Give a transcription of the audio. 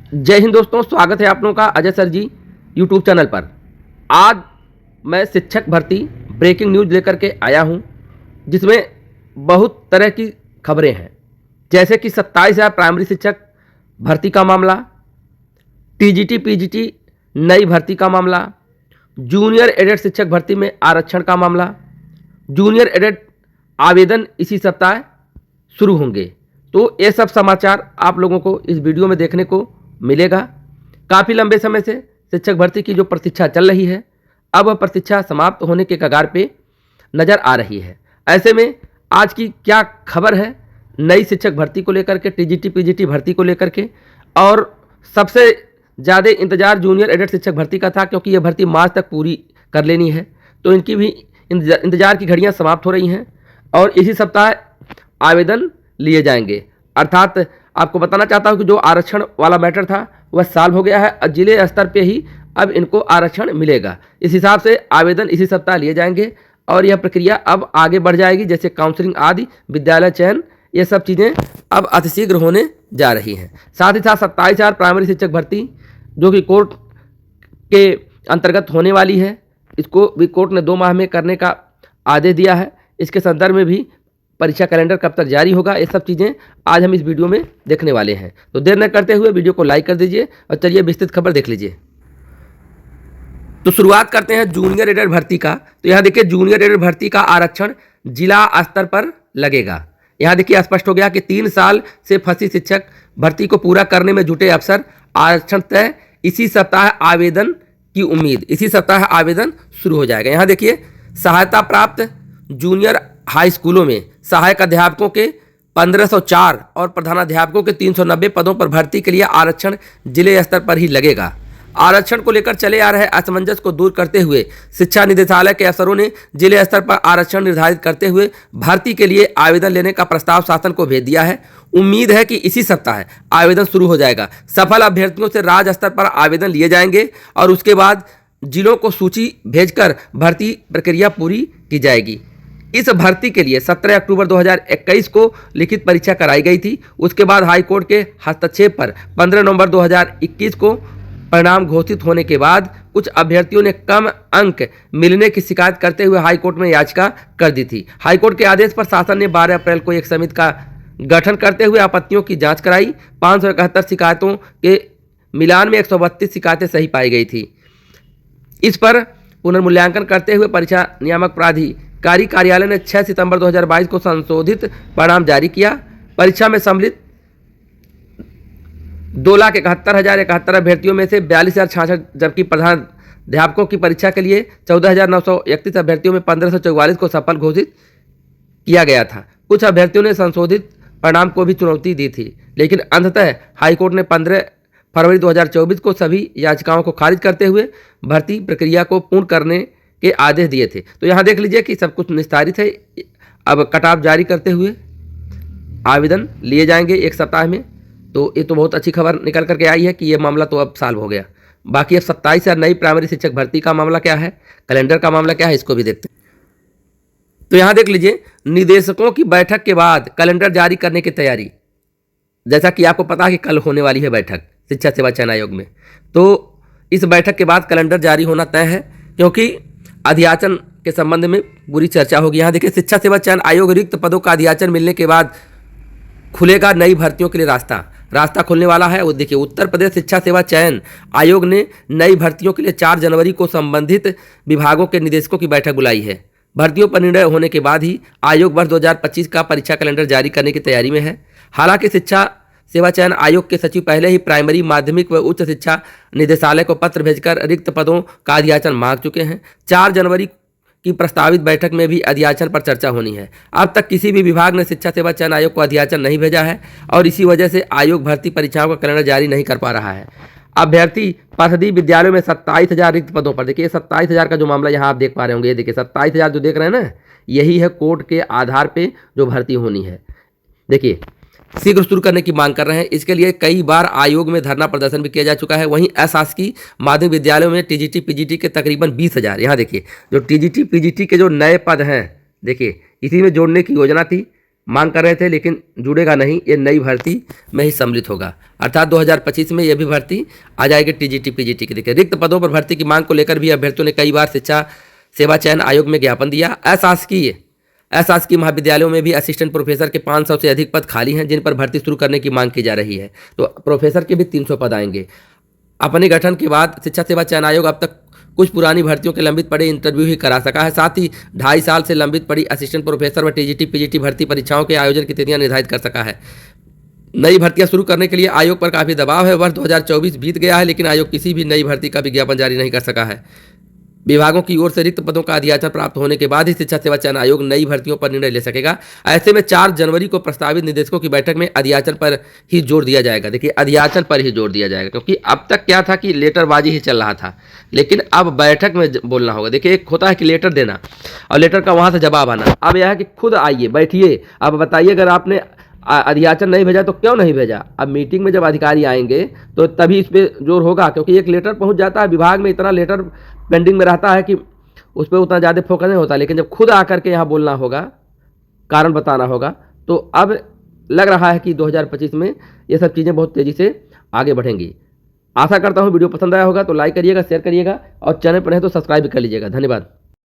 जय हिंद दोस्तों, स्वागत है आप लोगों का अजय सर जी यूट्यूब चैनल पर। आज मैं शिक्षक भर्ती ब्रेकिंग न्यूज़ लेकर के आया हूं, जिसमें बहुत तरह की खबरें हैं, जैसे कि 27,000 प्राइमरी शिक्षक भर्ती का मामला, टीजीटी पीजीटी नई भर्ती का मामला, जूनियर एडेड शिक्षक भर्ती में आरक्षण का मामला, जूनियर एडेड आवेदन इसी सप्ताह शुरू होंगे। तो ये सब समाचार आप लोगों को इस वीडियो में देखने को मिलेगा। काफ़ी लंबे समय से शिक्षक भर्ती की जो प्रतीक्षा चल रही है, अब वह प्रतीक्षा समाप्त होने के कगार पे नज़र आ रही है। ऐसे में आज की क्या खबर है नई शिक्षक भर्ती को लेकर के, टीजीटी पीजीटी भर्ती को लेकर के, और सबसे ज़्यादा इंतजार जूनियर एडेड शिक्षक भर्ती का था, क्योंकि यह भर्ती मार्च तक पूरी कर लेनी है। तो इनकी भी इंतजार की घड़ियां समाप्त हो रही हैं और इसी सप्ताह आवेदन लिए जाएंगे। अर्थात आपको बताना चाहता हूं कि जो आरक्षण वाला मैटर था वह सॉल्व हो गया है और जिले स्तर पे ही अब इनको आरक्षण मिलेगा। इस हिसाब से आवेदन इसी सप्ताह लिए जाएंगे और यह प्रक्रिया अब आगे बढ़ जाएगी, जैसे काउंसलिंग आदि, विद्यालय चयन, ये सब चीज़ें अब अतिशीघ्र होने जा रही हैं। साथ ही साथ 27,000 प्राइमरी शिक्षक भर्ती जो कि कोर्ट के अंतर्गत होने वाली है, इसको भी कोर्ट ने 2 माह में करने का आदेश दिया है। इसके संदर्भ में भी परीक्षा कैलेंडर कब तक जारी होगा, ये सब चीज़ें आज हम इस वीडियो में देखने वाले हैं। तो देर न करते हुए वीडियो को लाइक कर दीजिए और चलिए विस्तृत खबर देख लीजिए। तो शुरुआत करते हैं जूनियर एडेड भर्ती का। तो यहाँ देखिए जूनियर एडेड भर्ती का आरक्षण जिला स्तर पर लगेगा। यहाँ देखिए स्पष्ट हो गया कि 3 साल से फंसी शिक्षक भर्ती को पूरा करने में जुटे अफसर, आरक्षण तय, इसी सप्ताह आवेदन की उम्मीद, इसी सप्ताह आवेदन शुरू हो जाएगा। यहाँ देखिए सहायता प्राप्त जूनियर हाई स्कूलों में सहायक अध्यापकों के 1504 और प्रधानाध्यापकों के 390 पदों पर भर्ती के लिए आरक्षण जिले स्तर पर ही लगेगा। आरक्षण को लेकर चले आ रहे असमंजस को दूर करते हुए शिक्षा निदेशालय के अफसरों ने जिले स्तर पर आरक्षण निर्धारित करते हुए भर्ती के लिए आवेदन लेने का प्रस्ताव शासन को भेज दिया है। उम्मीद है कि इसी सप्ताह आवेदन शुरू हो जाएगा। सफल अभ्यर्थियों से राज्य स्तर पर आवेदन लिए जाएंगे और उसके बाद जिलों को सूची भेजकर भर्ती प्रक्रिया पूरी की जाएगी। इस भर्ती के लिए 17 अक्टूबर 2021 को लिखित परीक्षा कराई गई थी। उसके बाद हाईकोर्ट के हस्तक्षेप पर 15 नवंबर 2021 को परिणाम घोषित होने के बाद कुछ अभ्यर्थियों ने कम अंक मिलने की शिकायत करते हुए हाईकोर्ट में याचिका कर दी थी। हाईकोर्ट के आदेश पर शासन ने 12 अप्रैल को एक समिति का गठन करते हुए आपत्तियों की जांच कराई। 571 शिकायतों के मिलान में 132 शिकायतें सही पाई गई थी। इस पर पुनर्मूल्यांकन करते हुए परीक्षा नियामक प्राधिकारी कार्यालय ने 6 सितंबर 2022 को संशोधित परिणाम जारी किया। परीक्षा में सम्मिलित 2,71,071 अभ्यर्थियों में से 42,066, जबकि प्रधानाध्यापकों की परीक्षा के लिए 14,931 अभ्यर्थियों में 1,544 को सफल घोषित किया गया था। कुछ अभ्यर्थियों ने संशोधित परिणाम को भी चुनौती दी थी, लेकिन अंततः हाईकोर्ट ने 15 फरवरी 2024 को सभी याचिकाओं को खारिज करते हुए भर्ती प्रक्रिया को पूर्ण करने के आदेश दिए थे। तो यहाँ देख लीजिए कि सब कुछ निस्तारित है। अब कटऑफ जारी करते हुए आवेदन लिए जाएंगे एक सप्ताह में। तो ये तो बहुत अच्छी खबर निकल करके आई है कि ये मामला तो अब सॉल्व हो गया। बाकी अब 27,000 नई प्राइमरी शिक्षक भर्ती का मामला क्या है, कैलेंडर का मामला क्या है, इसको भी देखते हैं। तो यहाँ देख लीजिए निदेशकों की बैठक के बाद कैलेंडर जारी करने की तैयारी। जैसा कि आपको पता है कि कल होने वाली है बैठक शिक्षा सेवा चयन आयोग में, तो इस बैठक के बाद कैलेंडर जारी होना तय है, क्योंकि अध्याचन के संबंध में पूरी चर्चा होगी। यहाँ देखिए शिक्षा सेवा चयन आयोग रिक्त पदों का अध्याचन मिलने के बाद खुलेगा नई भर्तियों के लिए रास्ता खुलने वाला है। वो देखिए उत्तर प्रदेश शिक्षा सेवा चयन आयोग ने नई भर्तियों के लिए 4 जनवरी को संबंधित विभागों के निदेशकों की बैठक बुलाई है। भर्तियों पर निर्णय होने के बाद ही आयोग वर्ष 2025 का परीक्षा कैलेंडर जारी करने की तैयारी में है। हालांकि शिक्षा सेवा चयन आयोग के सचिव पहले ही प्राइमरी, माध्यमिक व उच्च शिक्षा निदेशालय को पत्र भेजकर रिक्त पदों का अध्याचन मांग चुके हैं। 4 जनवरी की प्रस्तावित बैठक में भी अध्याचन पर चर्चा होनी है। अब तक किसी भी विभाग ने शिक्षा सेवा चयन आयोग को अध्याचन नहीं भेजा है और इसी वजह से आयोग भर्ती परीक्षाओं का कैलेंडर जारी नहीं कर पा रहा है। अभ्यर्थी परिषदीय विद्यालयों में 27,000 रिक्त पदों पर, देखिए 27,000 का जो मामला यहाँ आप देख पा रहे होंगे, ये देखिए 27,000 जो देख रहे हैं ना, यही है कोर्ट के आधार पर जो भर्ती होनी है। देखिए शीघ्र शुरू करने की मांग कर रहे हैं। इसके लिए कई बार आयोग में धरना प्रदर्शन भी किया जा चुका है। वहीं अशासकीय माध्यमिक विद्यालयों में टीजीटी पीजीटी के तकरीबन 20,000, यहाँ देखिए जो टीजीटी पीजीटी के जो नए पद हैं, देखिए इसी में जोड़ने की योजना थी। मांग कर रहे थे, लेकिन जुड़ेगा नहीं, ये नई भर्ती में ही सम्मिलित होगा। अर्थात 2025 में ये भी भर्ती आ जाएगी टीजीटी पीजीटी के। देखिए, रिक्त पदों पर भर्ती की मांग को लेकर भी अभ्यर्थियों ने कई बार शिक्षा सेवा चयन आयोग में ज्ञापन दिया। अशासकीय महाविद्यालयों में भी असिस्टेंट प्रोफेसर के 500 से अधिक पद खाली हैं, जिन पर भर्ती शुरू करने की मांग की जा रही है। तो प्रोफेसर के भी 300 पद आएंगे। अपने गठन के बाद शिक्षा सेवा चयन आयोग अब तक कुछ पुरानी भर्तियों के लंबित पड़े इंटरव्यू ही करा सका है। साथ ही 2.5 साल से लंबित पड़ी असिस्टेंट प्रोफेसर व टीजीटी पीजीटी भर्ती परीक्षाओं के आयोजन की तिथियां निर्धारित कर सका है। नई भर्तियां शुरू करने के लिए आयोग पर काफ़ी दबाव है। वर्ष 2024 बीत गया है, लेकिन आयोग किसी भी नई भर्ती का विज्ञापन जारी नहीं कर सका है। विभागों की ओर से रिक्त पदों का अधियाचन प्राप्त होने के बाद ही शिक्षा सेवा चयन आयोग नई भर्तियों पर निर्णय ले सकेगा। ऐसे में 4 जनवरी को प्रस्तावित निदेशकों की बैठक में अधियाचन पर ही जोर दिया जाएगा। देखिए, अधियाचन पर ही जोर दिया जाएगा, क्योंकि अब तक क्या था कि लेटरबाजी ही चल रहा था, लेकिन अब बैठक में बोलना होगा। देखिए, एक होता है कि लेटर देना और लेटर का वहाँ से जवाब आना। अब यह है कि खुद आइए, बैठिए, अब बताइए अगर आपने अधियाचन नहीं भेजा तो क्यों नहीं भेजा। अब मीटिंग में जब अधिकारी आएंगे तो तभी इस पर जोर होगा, क्योंकि एक लेटर पहुंच जाता है विभाग में, इतना लेटर पेंडिंग में रहता है कि उस पर उतना ज़्यादा फोकस नहीं होता। लेकिन जब खुद आकर के यहाँ बोलना होगा, कारण बताना होगा, तो अब लग रहा है कि 2025 में ये सब चीज़ें बहुत तेज़ी से आगे बढ़ेंगी। आशा करता हूँ वीडियो पसंद आया होगा तो लाइक करिएगा, शेयर करिएगा और चैनल पर नहीं तो सब्सक्राइब कर लीजिएगा। धन्यवाद।